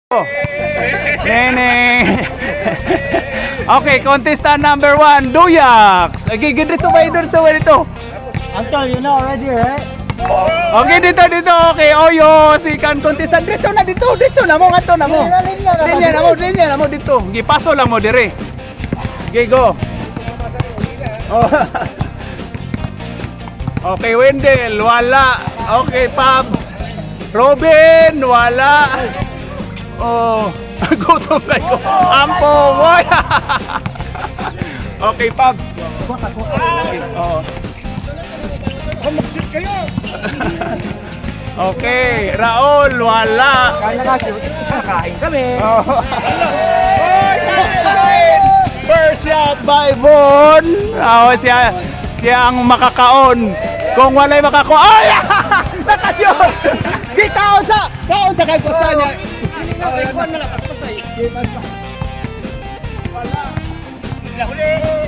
Nene. Okay, contestant number 1, Duyax. Okay, dito ba dito? Uncle, you know already, right? Okay, dito. Okay, Oyo, si kan contestant dito na mo ngato na mo. Dinya na mo dito. Gipaso lang mo dire. Okay, go. Oh. Okay, Wendell, wala. Okay, Pabs. Robin, wala. Oh, gutom na ko. Ampong, boy. Okay, Pabs. Oh. Mag-sit kayo! Okay, Raul, wala. Kakain kami! Oh. First shot by Bon. Oh, siya ang makakaon. Kung wala'y makakaon. Ay! Nakasyon! Di kaon sa kay pusa niya. Kay Juan malakas pa sa'yo. Wala. Ulit.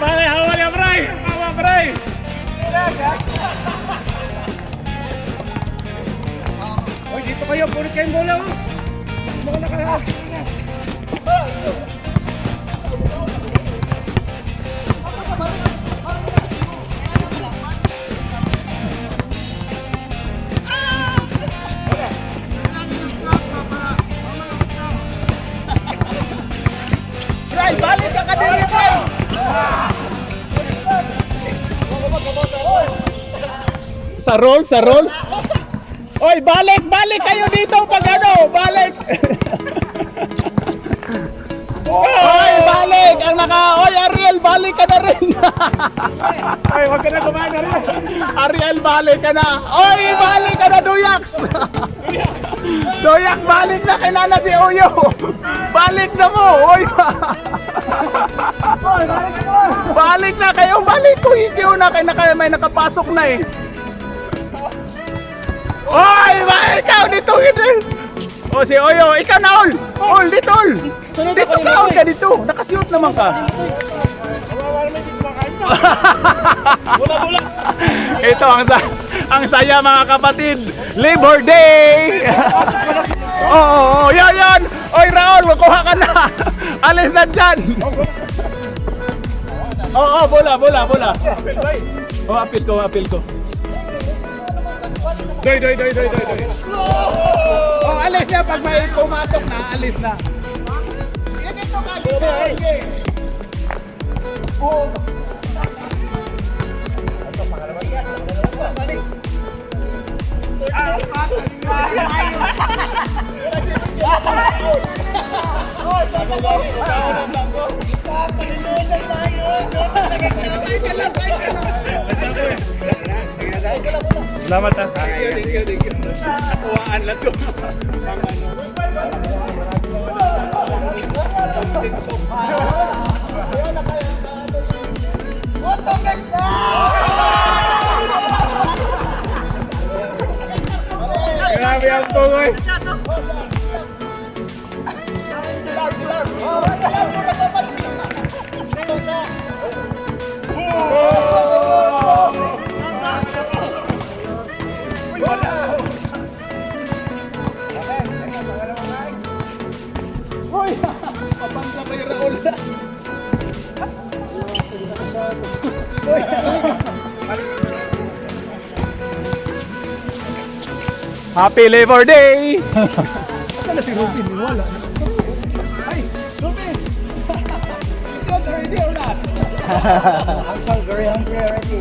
Bale, hawa niya, Bray! Hawa, Bray! Oy, dito kayo, pulit kayong bola, oh! Mga nakalahas! Bray, balik ka kadiri, Bray! Sa rolls? Oy, balik kayo dito pag ano, balik! Oy, balik! Oy, Ariel, balik ka na rin! Ay, wag ka na kumain, Ariel! Ariel, balik ka na! Oy, balik ka na, Duyax! Duyax, balik na, kinana si Uyo! Balik na mo! Oy! Balik na kayo! Balik ko! Hikiw na kayo! May nakapasok na eh! Oy! Ikaw! Dito! O si Oyo! Ikaw na, Ol! Ol! Dito, Ol! Dito ka! Ol ka dito! Nakasuot naman ka! Bula! Ito ang saya mga kapatid. Labor Day. Oo, yan. Oy Raul, kuha ka na. Alis na diyan. Oo, bola. Oh, apil ko. Doy. Oh, alis na pag may pumasok na, alis na. Dito ka, dito. Oh. Selamat ha. Thank you. Katuwaan lang to. Grabe ang tungoy. Hoy! Papangsa pa yung Raul. Happy Labor Day! Saan na si Rubin? Wala. Ay, Rubin! Is it already or not? Uncle, very hungry already.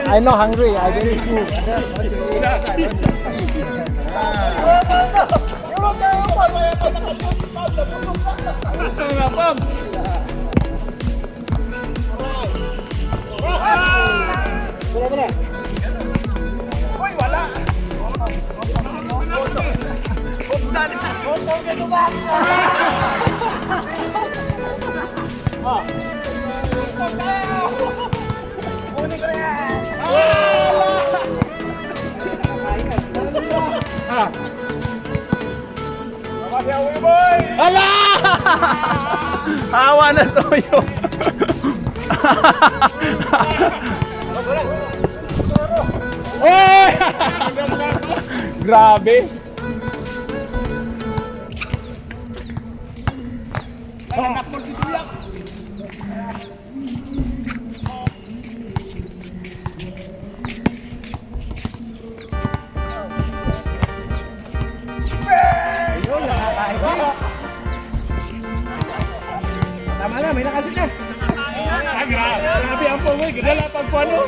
I'm not hungry. I very full. Saan na, Pabs? Bula. Uy, wala! Hala! Hawa na sa uyo. Oy! Grabe. Tama na, may nakasit na. Grabe ang pomoy, gala pag pano.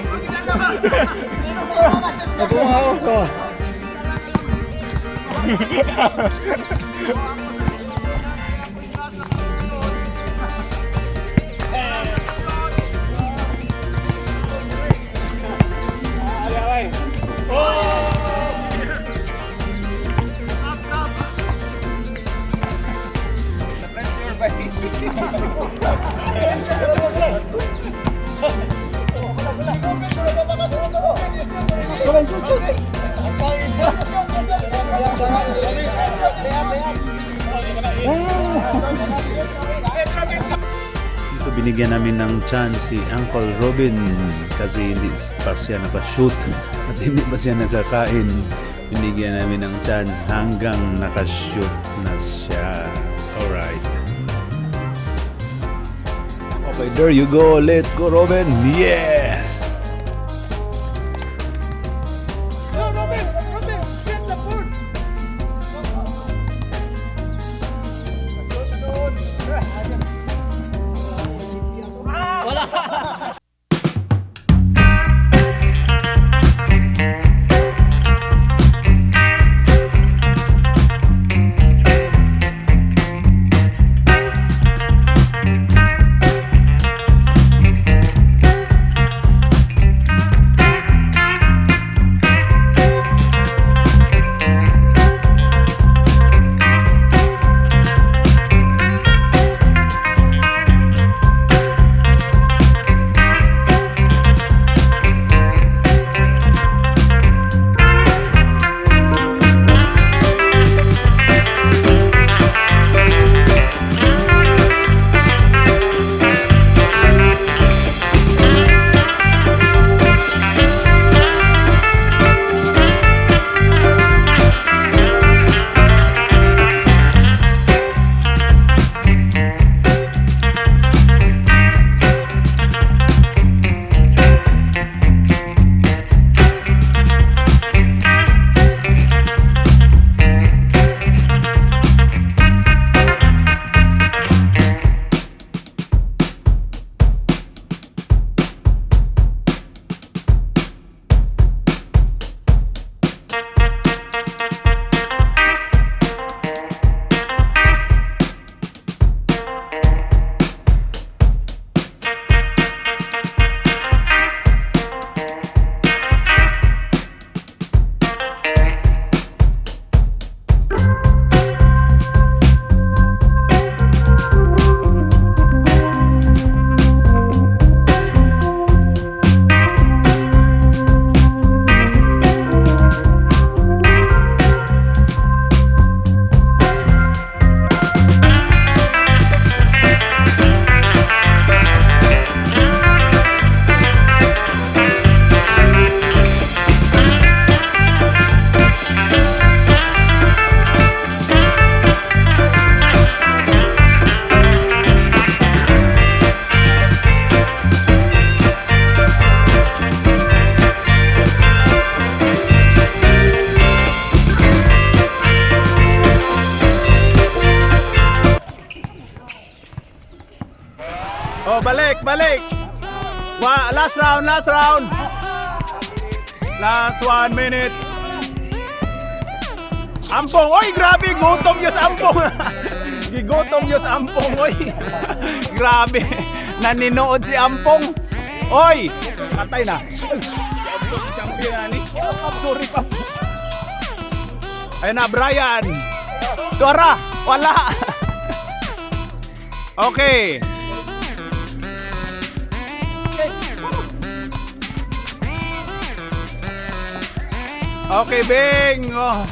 Nakuha ako. Dito binigyan namin ng chance si Uncle Robin kasi hindi pa siya nakashoot at hindi pa siya nakakain. Binigyan namin ng chance hanggang nakashoot na siya. Alright. Okay, there you go. Let's go, Robin. Yes! Oh, balik, balik. Last round, last round. Last 1 minute. Ampong, oy, grabe, gutom yun sa ampong. Gigutom yun sa ampong, oy. Grabe, naninood si ampong. Oy, patay na. Champion na ni. Sorry pa. Ayun na, Brian. Tuara, wala. Okay. Okay, Bing. Oh.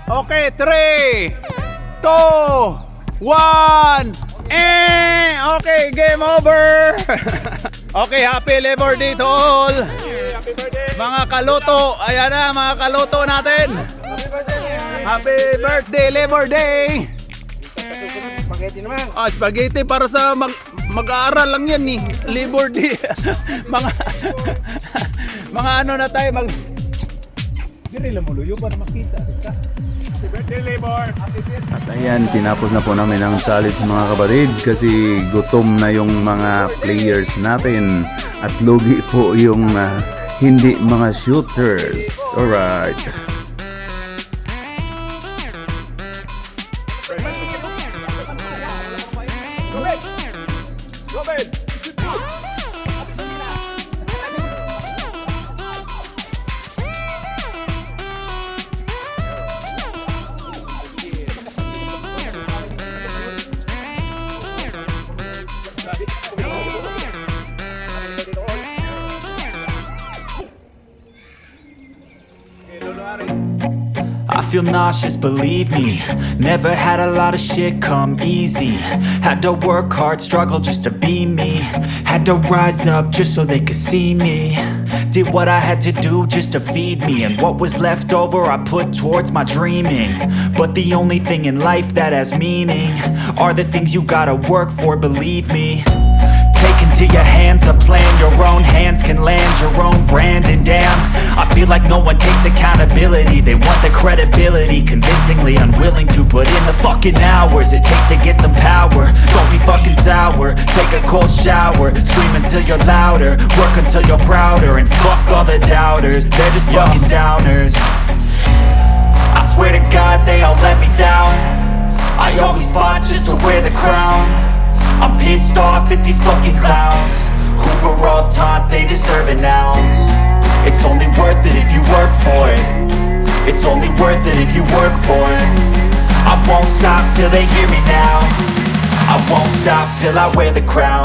Okay, 3, 2, 1. Okay, game over. Okay, happy Labor Day to all. Mga kaluto, ayan na mga kaluto natin. Happy birthday, Labor Day. Spaghetti naman. Spaghetti para sa mag-aaral lang yan eh. Labor Day. mga ano na tayo Dili lang mo luyo para makita. Happy birthday, Labor. At ayan, tinapos na po namin ang challenge mga kapatid kasi gutom na yung mga players natin at lugi po yung hindi mga shooters. Alright. I feel nauseous, believe me. Never had a lot of shit come easy. Had to work hard, struggle just to be me. Had to rise up just so they could see me. Did what I had to do just to feed me. And what was left over I put towards my dreaming. But the only thing in life that has meaning are the things you gotta work for, believe me. Take into your hands a plan, your own hands can land your own brand. And damn, I feel like no one takes accountability. They want the credibility, convincingly unwilling to put in the fucking hours it takes to get some power. Don't be fucking sour, take a cold shower, scream until you're louder, work until you're prouder. And fuck all the doubters, they're just fucking downers. I swear to God they all let me down. I always fought just to wear the crown. I'm pissed off at these fucking clowns who were all taught they deserve an ounce. It's only worth it if you work for it. It's only worth it if you work for it. I won't stop till they hear me now. I won't stop till I wear the crown.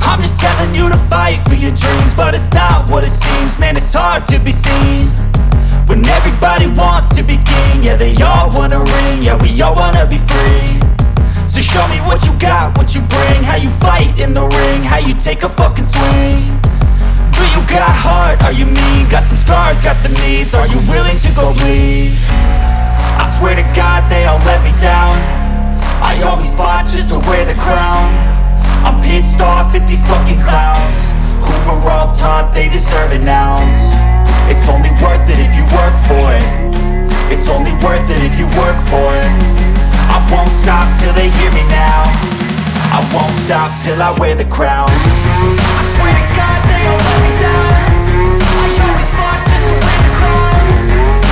I'm just telling you to fight for your dreams, but it's not what it seems. Man, it's hard to be seen when everybody wants to be king. Yeah, they all wanna ring, yeah, we all wanna be free. So show me what you got, what you bring, how you fight in the ring, how you take a fucking swing. Do you got heart, are you mean? Got some scars, got some needs, are you willing to go bleed? I swear to God they all let me down. I always fought just to wear the crown. I'm pissed off at these fucking clowns who were all taught they deserve an ounce. It's only worth it if you work for it. It's only worth it if you work for it. I won't stop till they hear me now. I won't stop till I wear the crown. I swear to God they all let me down. I always fought just to wear the crown.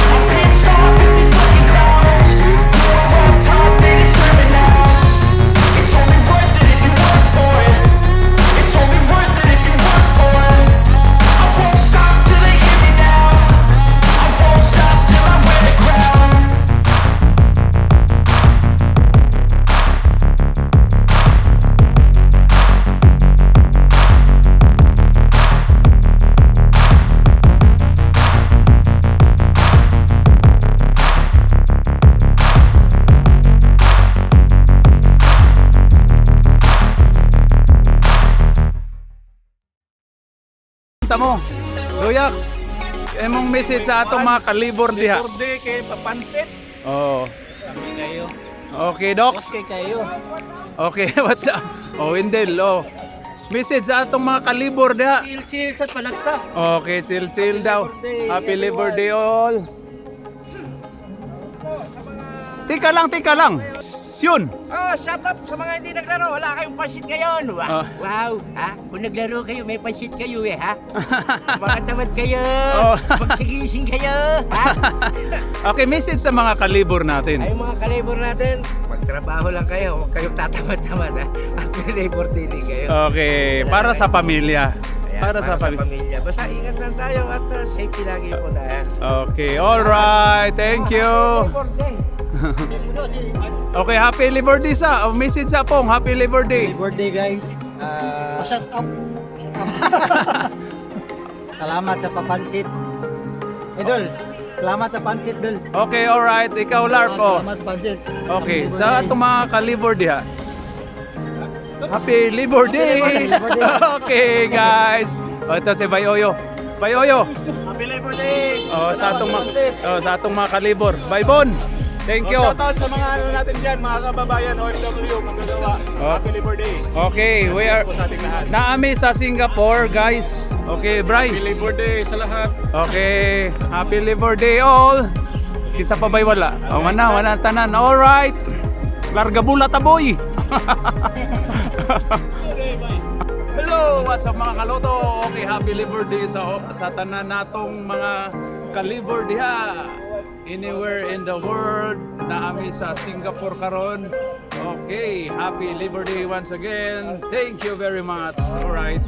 I'm pissed off at these fucking clowns who were all taught they deserve an ounce. It's only worth it if you work for it. It's only worth it if you work for it. I won't stop till they hear me now. I won't stop till I wear the crown. Mo, Royax, imong message sa atong mga kalibor diha. Birthday kay papansit. Oh. Kami kayo. Okay, Docs. Okay kayo. Okay, what's up? Oh, Wendell, oh. Message sa atong mga kalibor diha. Chill sa palagsa. Okay, chill daw. Happy Labor Day all. Tika lang. Yun. Oh, shut up sa mga hindi naglaro. Wala kayong pansit ngayon. Wow. Wow. Ha? Kung naglaro kayo, may pansit kayo ha? Mga tamad kayo. Oh. Magsigising kayo. Ha? Okay, message sa mga kalibor natin. Ay mga kalibor natin, magtrabaho lang kayo. Huwag kayong tatamad-tamad ha. Happy Labor Day din kayo. Okay, para sa pamilya. Para sa pamilya. Basta ingat lang tayo at safety lagi po tayo. Okay, all right. Thank you. Okay, happy Labor Day sa. Message sa pong, happy Labor Day. Birthday guys. Shut up. Salamat sa papansit. Idol, salamat sa pansit, Dol. Okay, all right. Ikaw, Larp. Oh. Salamat sa pansit. Okay, sa itong mga ka-Labor Day ha. Happy Labor Day! Okay, guys. O, ito si Bayoyo. Bayoyo. Happy Labor Day. Oh, sa atong mga kalibor. Bye, Bon. Thank you. Shoutout sa mga ano natin dyan, mga kababayan, OFW, magagawa. Happy Labor Day. Okay, we are Po sa ating lahat. naami sa Singapore, guys. Okay, Bri. Happy Labor Day sa lahat. Okay, happy Labor Day all. Kinsa pa ba'y wala? O, wala tanan. All right. Larga bulat boy. Hello, what's up mga kaloto? Okay, happy Labor Day sa tanan natong mga ka-Labor diha. Anywhere in the world, naami sa Singapore karon. Okay, happy Labor Day once again. Thank you very much. All right.